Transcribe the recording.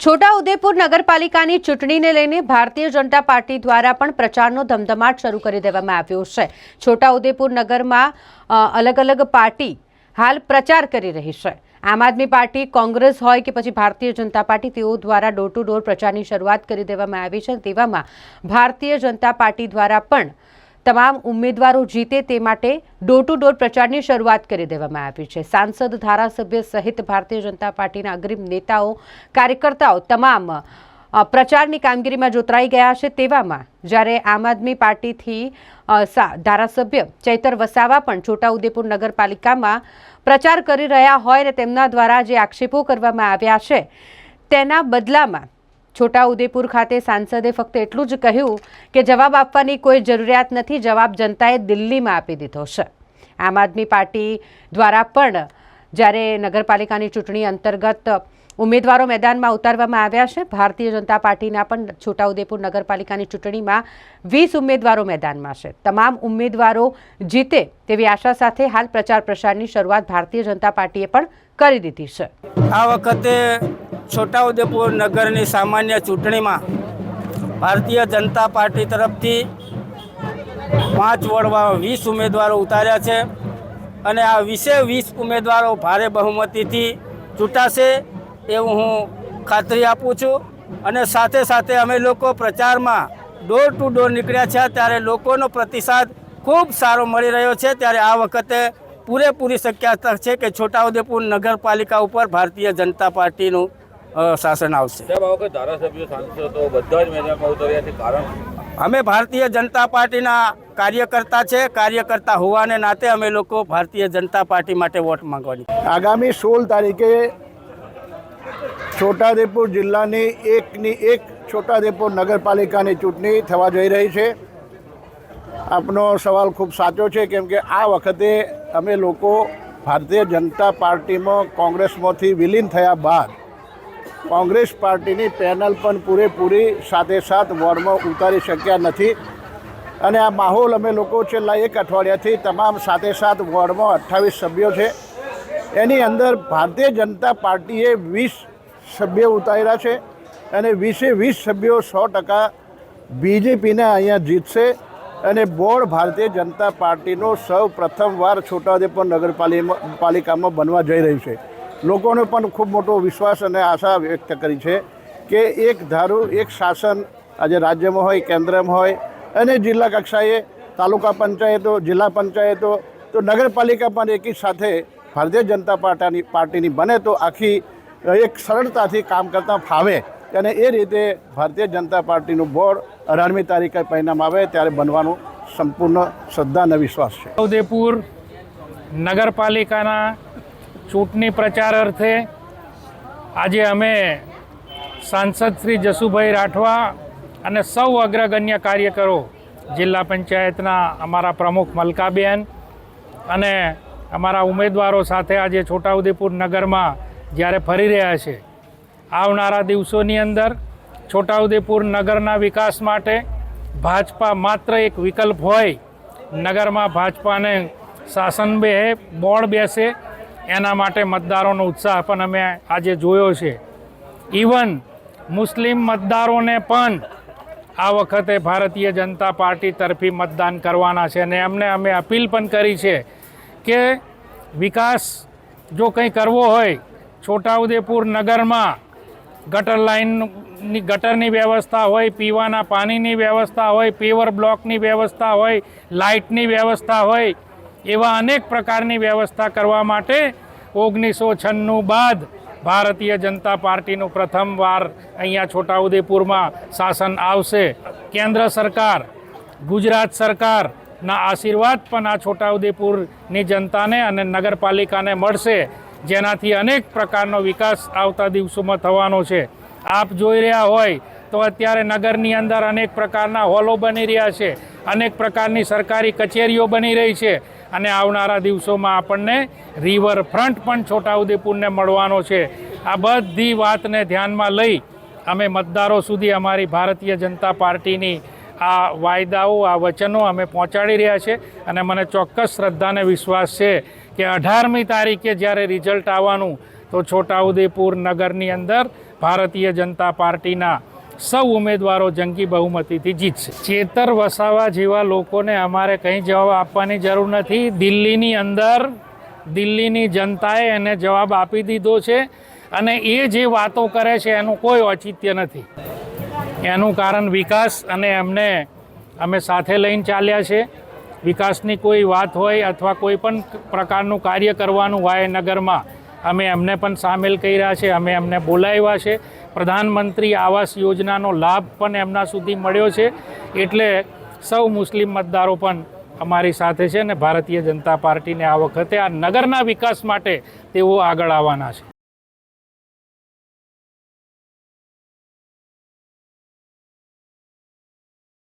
છોટાઉદેપુર નગરપાલિકાની ચૂંટણીને લઈને ભારતીય જનતા પાર્ટી દ્વારા પણ પ્રચારનો ધમધમાટ શરૂ કરી દેવામાં આવ્યો છે। છોટાઉદેપુર નગરમાં અલગ અલગ પાર્ટી હાલ પ્રચાર કરી રહી છે। આમ આદમી પાર્ટી, કોંગ્રેસ હોય કે પછી ભારતીય જનતા પાર્ટી, તેઓ દ્વારા ડોર ટુ ડોર પ્રચારની શરૂઆત કરી દેવામાં આવી છે। તેવામાં ભારતીય જનતા પાર્ટી દ્વારા પણ તમામ ઉમેદવારો જીતે તે માટે ડોર ટુ ડોર પ્રચારની શરૂઆત કરી દેવામાં આવી છે। સાંસદ, ધારાસભ્ય સહિત ભારતીય જનતા પાર્ટીના અગ્રીમ નેતાઓ, કાર્યકર્તાઓ તમામ પ્રચારની કામગીરીમાં જોતરાઈ ગયા છે। તેવામાં જ્યારે આમ આદમી પાર્ટીથી ધારાસભ્ય ચૈતર વસાવા પણ છોટાઉદેપુર નગરપાલિકામાં પ્રચાર કરી રહ્યા હોય અને તેમના દ્વારા જે આક્ષેપો કરવામાં આવ્યા છે તેના બદલામાં છોટાઉદેપુર ખાતે સાંસદે ફક્ત એટલું જ કહ્યું કે જવાબ આપવાની કોઈ જરૂરિયાત નથી, જવાબ જનતાએ દિલ્હીમાં આપી દીધો છે। આમ આદમી પાર્ટી દ્વારા પણ જ્યારે નગરપાલિકાની ચૂંટણી અંતર્ગત ઉમેદવારો મેદાનમાં ઉતારવામાં આવ્યા છે। ભારતીય જનતા પાર્ટીના પણ છોટાઉદેપુર નગરપાલિકાની ચૂંટણીમાં 20 ઉમેદવારો મેદાનમાં છે। તમામ ઉમેદવારો જીતે તેવી આશા સાથે હાલ પ્રચાર પ્રસારની શરૂઆત ભારતીય જનતા પાર્ટીએ પણ કરી દીધી છે। આ વખતે છોટાઉદેપુર નગરની સામાન્ય ચૂંટણીમાં ભારતીય જનતા પાર્ટી તરફથી 5 વોર્ડમાં 20 ઉમેદવારો ઉતાર્યા છે અને આ 20 ઉમેદવારો ભારે બહુમતીથી ચૂંટાશે એવું હું ખાતરી આપું છું। અને સાથે સાથે અમે લોકો પ્રચારમાં ડોર ટુ ડોર નીકળ્યા છે ત્યારે લોકોનો પ્રતિસાદ ખૂબ સારો મળી રહ્યો છે। ત્યારે આ વખતે પૂરેપૂરી શક્યતા છે કે છોટાઉદેપુર નગરપાલિકા ઉપર ભારતીય જનતા પાર્ટીનું શાસન આવશે। ધારાસભ્યો, સાંસદો બધા જ મેદાનમાં ઉતર્યા છે, કારણ અમે ભારતીય જનતા પાર્ટીના કાર્યકર્તા છે। કાર્યકર્તા હોવાને નાતે અમે લોકો ભારતીય જનતા પાર્ટી માટે વોટ માંગવાની। આગામી 16 તારીખે છોટાઉદેપુર જિલ્લાની એકની એક છોટાઉદેપુર નગરપાલિકાની ચૂંટણી થવા જઈ રહી છે। આપનો સવાલ ખૂબ સાચો છે, કેમ કે આ વખતે અમે લોકો ભારતીય જનતા પાર્ટીમાં કોંગ્રેસમાંથી વિલીન થયા બાદ કોંગ્રેસ પાર્ટીની પેનલ પણ પૂરેપૂરી સાથે સાથ વોર્ડમાં ઉતારી શક્યા નથી અને આ માહોલ અમે લોકો છેલ્લા 1 અઠવાડિયાથી તમામ સાથે સાથ વોર્ડમાં 28 સભ્યો છે, એની અંદર ભારતીય જનતા પાર્ટીએ 20 સભ્યો ઉતાર્યા છે અને 20 સભ્યો 100% બીજેપીને અહીંયા જીતશે અને બોર્ડ ભારતીય જનતા પાર્ટીનો સૌ પ્રથમવાર છોટાઉદેપુર નગરપાલિકામાં બનવા જઈ રહ્યું છે। લોકોને પણ ખૂબ મોટો વિશ્વાસ અને આશા વ્યક્ત કરી છે કે એક ધારું એક શાસન આજે રાજ્યમાં હોય, કેન્દ્રમાં હોય અને જિલ્લા કક્ષાએ તાલુકા પંચાયતો, જિલ્લા પંચાયતો, તો નગરપાલિકા પણ એકી સાથે ભારતીય જનતા પાર્ટીની બને તો આખી એક સરળતાથી કામ કરતાં ફાવે અને એ રીતે ભારતીય જનતા પાર્ટીનું બોર્ડ 18મી તારીખે પરિણામ આવે ત્યારે બનવાનું સંપૂર્ણ શ્રદ્ધા અને વિશ્વાસ છે। છોટાઉદેપુર નગરપાલિકાના ચૂંટણી પ્રચાર અર્થે આજે અમે સાંસદ શ્રી જસુભાઈ રાઠવા અને સૌ અગ્રગણ્ય કાર્યકરો, જિલ્લા પંચાયતના અમારા પ્રમુખ મલકાબેન અને અમારા ઉમેદવારો સાથે આજે છોટાઉદેપુર નગરમાં જ્યારે ફરી રહ્યા છે। આવનારા દિવસોની અંદર છોટાઉદેપુર નગરના વિકાસ માટે ભાજપા માત્ર એક વિકલ્પ હોય, નગરમાં ભાજપાને શાસન બોર્ડ બેસે એના માટે મતદારોનો ઉત્સાહ પણ અમે આજે જોયો છે। ઇવન મુસ્લિમ મતદારોને પણ આ વખતે ભારતીય જનતા પાર્ટી તરફી મતદાન કરવાના છે અને એમને અમે અપીલ પણ કરી છે કે વિકાસ જો કંઈ કરવો હોય, છોટાઉદેપુર નગરમાં ગટરની વ્યવસ્થા હોય, પીવાના પાણીની વ્યવસ્થા હોય, પેવર બ્લોકની વ્યવસ્થા હોય, લાઇટની વ્યવસ્થા હોય, એવા અનેક પ્રકારની વ્યવસ્થા કરવા માટે 1996 બાદ ભારતીય જનતા પાર્ટીનું પ્રથમવાર અહીંયા છોટાઉદેપુરમાં શાસન આવશે। કેન્દ્ર સરકાર, ગુજરાત સરકારના આશીર્વાદ પણ આ છોટાઉદેપુરની જનતાને અને નગરપાલિકાને મળશે, જેનાથી અનેક પ્રકારનો વિકાસ આવતા દિવસોમાં થવાનો છે। આપ જોઈ રહ્યા હોય તો અત્યારે નગરની અંદર અનેક પ્રકારના હોલો બની રહ્યા છે, અનેક પ્રકારની સરકારી કચેરીઓ બની રહી છે અને આવનારા દિવસોમાં આપણને રિવરફ્રન્ટ પણ છોટાઉદેપુરને મળવાનો છે। આ બધી વાતને ધ્યાનમાં લઈ અમે મતદારો સુધી અમારી ભારતીય જનતા પાર્ટીની આ વાયદાઓ, આ વચનો અમે પહોંચાડી રહ્યા છે અને મને ચોક્કસ શ્રદ્ધા અને વિશ્વાસ છે કે 18મી તારીખે જ્યારે રિઝલ્ટ આવવાનું તો છોટાઉદેપુર નગરની અંદર ભારતીય જનતા પાર્ટીના સૌ ઉમેદવારો જંગી બહુમતીથી જીતશે. ચેતર વસાવા જેવા લોકોને અમારે કંઈ જવાબ આપવાની જરૂર નથી. દિલ્હીની અંદર દિલ્હીની જનતાએ એને જવાબ આપી દીધો છે અને એ જે વાતો કરે છે એનું કોઈ ઔચિત્ય નથી. એનું કારણ વિકાસ, અને અમે સાથે લઈને ચાલ્યા છે. વિકાસની કોઈ વાત હોય અથવા કોઈ પણ પ્રકારનું કાર્ય કરવાનું હોય નગરમાં, અમે એમને પણ સામેલ કર્યા છે, અમે એમને બોલાવ્યા છે. પ્રધાનમંત્રી આવાસ યોજનાનો લાભ પણ એમના સુધી મળ્યો છે. એટલે સૌ મુસ્લિમ મતદારો પણ અમારી સાથે છે અને ભારતીય જનતા પાર્ટીને આ વખતે આ નગરના વિકાસ માટે તેઓ આગળ આવવાના છે.